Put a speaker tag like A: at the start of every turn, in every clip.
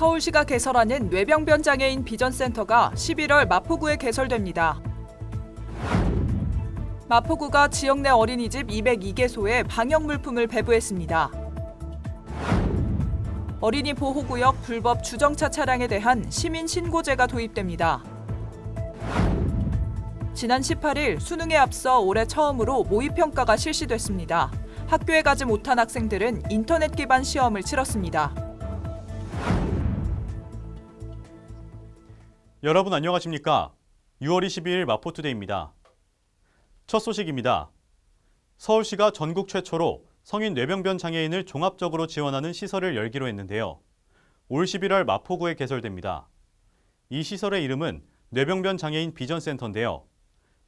A: 서울시가 개설하는 뇌병변 장애인 비전센터가 11월 마포구에 개설됩니다. 마포구가 지역 내 어린이집 202개소에 방역 물품을 배부했습니다. 어린이 보호구역 불법 주정차 차량에 대한 시민 신고제가 도입됩니다. 지난 18일 수능에 앞서 올해 처음으로 모의평가가 실시됐습니다. 학교에 가지 못한 학생들은 인터넷 기반 시험을 치렀습니다.
B: 여러분 안녕하십니까? 6월 22일 마포투데이입니다. 첫 소식입니다. 서울시가 전국 최초로 성인 뇌병변 장애인을 종합적으로 지원하는 시설을 열기로 했는데요. 올 11월 마포구에 개설됩니다. 이 시설의 이름은 뇌병변 장애인 비전센터인데요.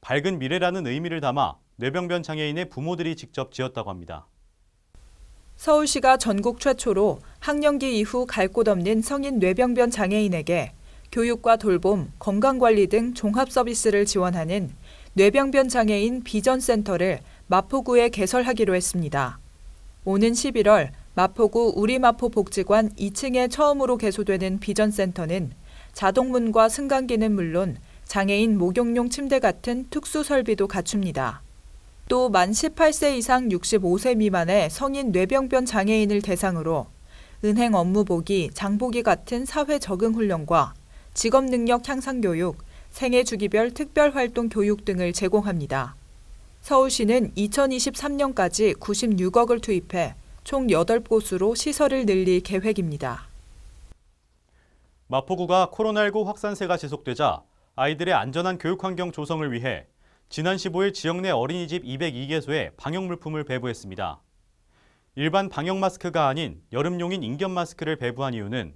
B: 밝은 미래라는 의미를 담아 뇌병변 장애인의 부모들이 직접 지었다고 합니다.
A: 서울시가 전국 최초로 학령기 이후 갈 곳 없는 성인 뇌병변 장애인에게 교육과 돌봄, 건강관리 등 종합 서비스를 지원하는 뇌병변 장애인 비전센터를 마포구에 개설하기로 했습니다. 오는 11월 마포구 우리마포복지관 2층에 처음으로 개소되는 비전센터는 자동문과 승강기는 물론 장애인 목욕용 침대 같은 특수 설비도 갖춥니다. 또 만 18세 이상 65세 미만의 성인 뇌병변 장애인을 대상으로 은행 업무 보기, 장보기 같은 사회 적응 훈련과 직업 능력 향상 교육, 생애 주기별 특별 활동 교육 등을 제공합니다. 서울시는 2023년까지 96억을 투입해 총 8곳으로 시설을 늘릴 계획입니다.
B: 마포구가 코로나19 확산세가 지속되자 아이들의 안전한 교육 환경 조성을 위해 지난 15일 지역 내 어린이집 202개소에 방역 물품을 배부했습니다. 일반 방역 마스크가 아닌 여름용인 인견 마스크를 배부한 이유는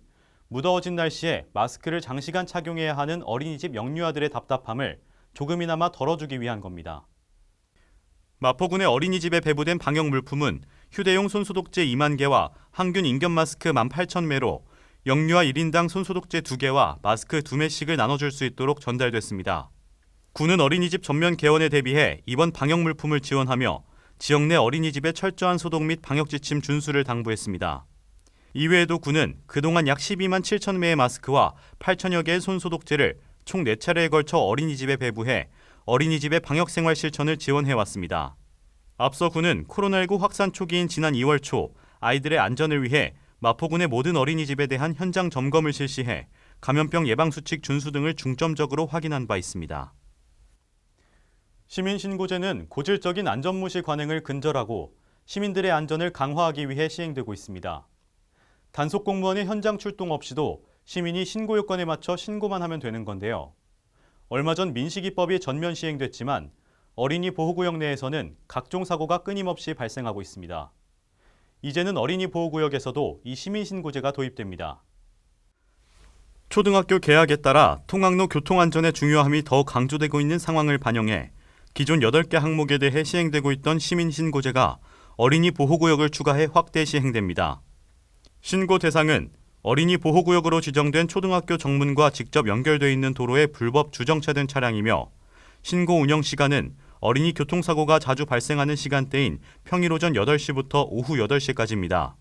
B: 무더워진 날씨에 마스크를 장시간 착용해야 하는 어린이집 영유아들의 답답함을 조금이나마 덜어주기 위한 겁니다. 마포구 내 어린이집에 배부된 방역 물품은 휴대용 손소독제 2만 개와 항균 인견 마스크 18,000매로 영유아 1인당 손소독제 2개와 마스크 2매씩을 나눠줄 수 있도록 전달됐습니다. 구는 어린이집 전면 개원에 대비해 이번 방역 물품을 지원하며 지역 내 어린이집의 철저한 소독 및 방역 지침 준수를 당부했습니다. 이외에도 구는 그동안 약 12만 7천 매의 마스크와 8천여 개의 손소독제를 총 4차례에 걸쳐 어린이집에 배부해 어린이집의 방역 생활 실천을 지원해왔습니다. 앞서 구는 코로나19 확산 초기인 지난 2월 초 아이들의 안전을 위해 마포구 내 모든 어린이집에 대한 현장 점검을 실시해 감염병 예방수칙 준수 등을 중점적으로 확인한 바 있습니다. 시민신고제는 고질적인 안전무시 관행을 근절하고 시민들의 안전을 강화하기 위해 시행되고 있습니다. 단속 공무원의 현장 출동 없이도 시민이 신고 요건에 맞춰 신고만 하면 되는 건데요. 얼마 전 민식이법이 전면 시행됐지만 어린이 보호구역 내에서는 각종 사고가 끊임없이 발생하고 있습니다. 이제는 어린이 보호구역에서도 이 시민신고제가 도입됩니다. 초등학교 개학에 따라 통학로 교통안전의 중요함이 더 강조되고 있는 상황을 반영해 기존 8개 항목에 대해 시행되고 있던 시민신고제가 어린이 보호구역을 추가해 확대 시행됩니다. 신고 대상은 어린이 보호구역으로 지정된 초등학교 정문과 직접 연결되어 있는 도로에 불법 주정차된 차량이며 신고 운영 시간은 어린이 교통사고가 자주 발생하는 시간대인 평일 오전 8시부터 오후 8시까지입니다.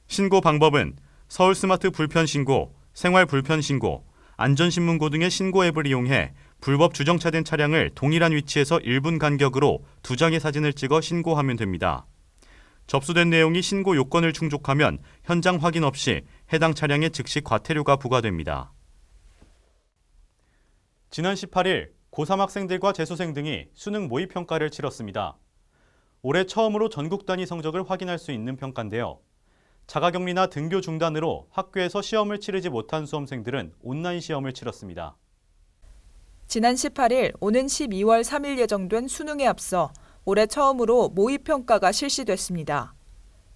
B: 신고 방법은 서울 스마트 불편신고, 생활 불편신고, 안전신문고 등의 신고 앱을 이용해 불법 주정차된 차량을 동일한 위치에서 1분 간격으로 2장의 사진을 찍어 신고하면 됩니다. 접수된 내용이 신고 요건을 충족하면 현장 확인 없이 해당 차량에 즉시 과태료가 부과됩니다. 지난 18일 고3 학생들과 재수생 등이 수능 모의평가를 치렀습니다. 올해 처음으로 전국 단위 성적을 확인할 수 있는 평가인데요. 자가격리나 등교 중단으로 학교에서 시험을 치르지 못한 수험생들은 온라인 시험을 치렀습니다.
A: 지난 18일 오는 12월 3일 예정된 수능에 앞서 올해 처음으로 모의평가가 실시됐습니다.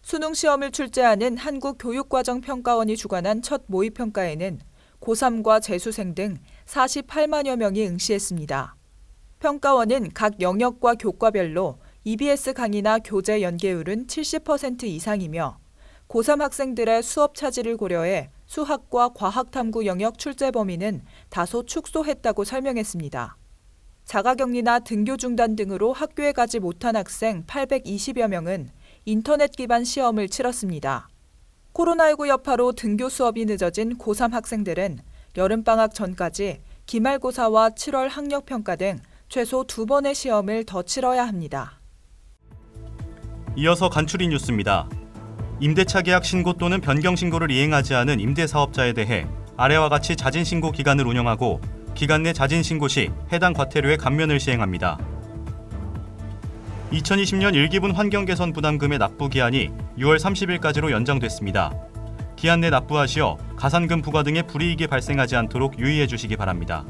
A: 수능 시험을 출제하는 한국교육과정평가원이 주관한 첫 모의평가에는 고3과 재수생 등 48만여 명이 응시했습니다. 평가원은 각 영역과 교과별로 EBS 강의나 교재 연계율은 70% 이상이며 고3 학생들의 수업 차질을 고려해 수학과 과학탐구 영역 출제 범위는 다소 축소했다고 설명했습니다. 자가격리나 등교 중단 등으로 학교에 가지 못한 학생 820여 명은 인터넷 기반 시험을 치렀습니다. 코로나19 여파로 등교 수업이 늦어진 고3 학생들은 여름방학 전까지 기말고사와 7월 학력평가 등 최소 2번의 시험을 더 치러야 합니다.
B: 이어서 간추린 뉴스입니다. 임대차 계약 신고 또는 변경 신고를 이행하지 않은 임대사업자에 대해 아래와 같이 자진신고 기간을 운영하고 기간 내 자진신고 시 해당 과태료의 감면을 시행합니다. 2020년 1기분 환경개선 부담금의 납부 기한이 6월 30일까지로 연장됐습니다. 기한 내 납부하시어 가산금 부과 등의 불이익이 발생하지 않도록 유의해 주시기 바랍니다.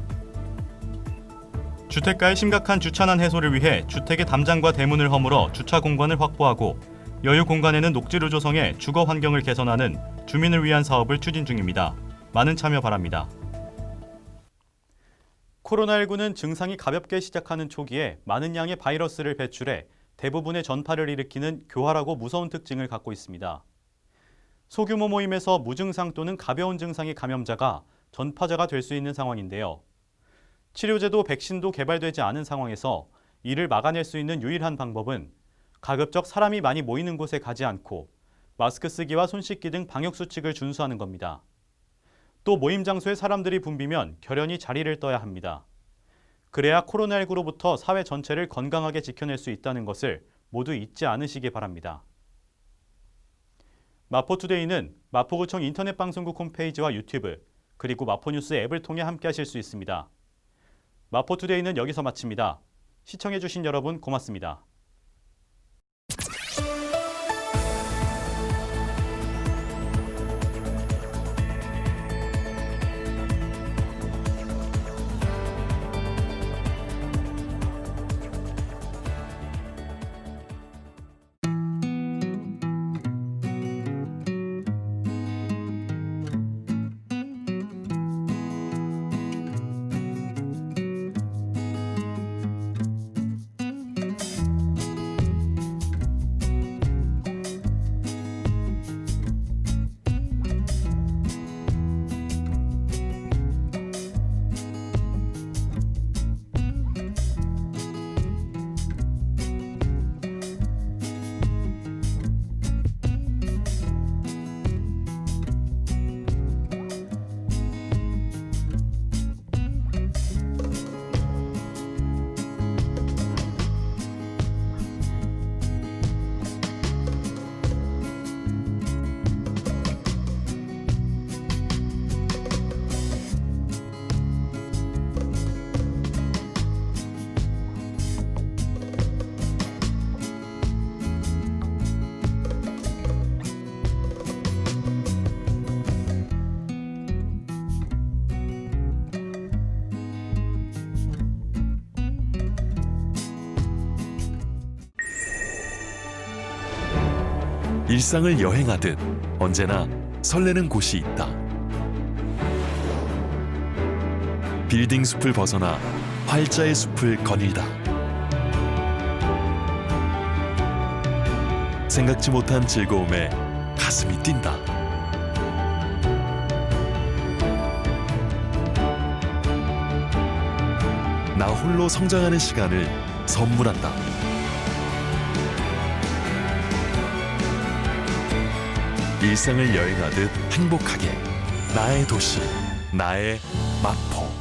B: 주택가의 심각한 주차난 해소를 위해 주택의 담장과 대문을 허물어 주차 공간을 확보하고 여유 공간에는 녹지를 조성해 주거 환경을 개선하는 주민을 위한 사업을 추진 중입니다. 많은 참여 바랍니다. 코로나19는 증상이 가볍게 시작하는 초기에 많은 양의 바이러스를 배출해 대부분의 전파를 일으키는 교활하고 무서운 특징을 갖고 있습니다. 소규모 모임에서 무증상 또는 가벼운 증상의 감염자가 전파자가 될 수 있는 상황인데요. 치료제도 백신도 개발되지 않은 상황에서 이를 막아낼 수 있는 유일한 방법은 가급적 사람이 많이 모이는 곳에 가지 않고 마스크 쓰기와 손 씻기 등 방역 수칙을 준수하는 겁니다. 또 모임 장소에 사람들이 붐비면 결연히 자리를 떠야 합니다. 그래야 코로나19로부터 사회 전체를 건강하게 지켜낼 수 있다는 것을 모두 잊지 않으시기 바랍니다. 마포투데이는 마포구청 인터넷 방송국 홈페이지와 유튜브, 그리고 마포뉴스 앱을 통해 함께하실 수 있습니다. 마포투데이는 여기서 마칩니다. 시청해주신 여러분 고맙습니다.
C: 일상을 여행하듯 언제나 설레는 곳이 있다. 빌딩 숲을 벗어나 활자의 숲을 거닐다. 생각지 못한 즐거움에 가슴이 뛴다. 나 홀로 성장하는 시간을 선물한다. 일상을 여행하듯 행복하게 나의 도시, 나의 마포.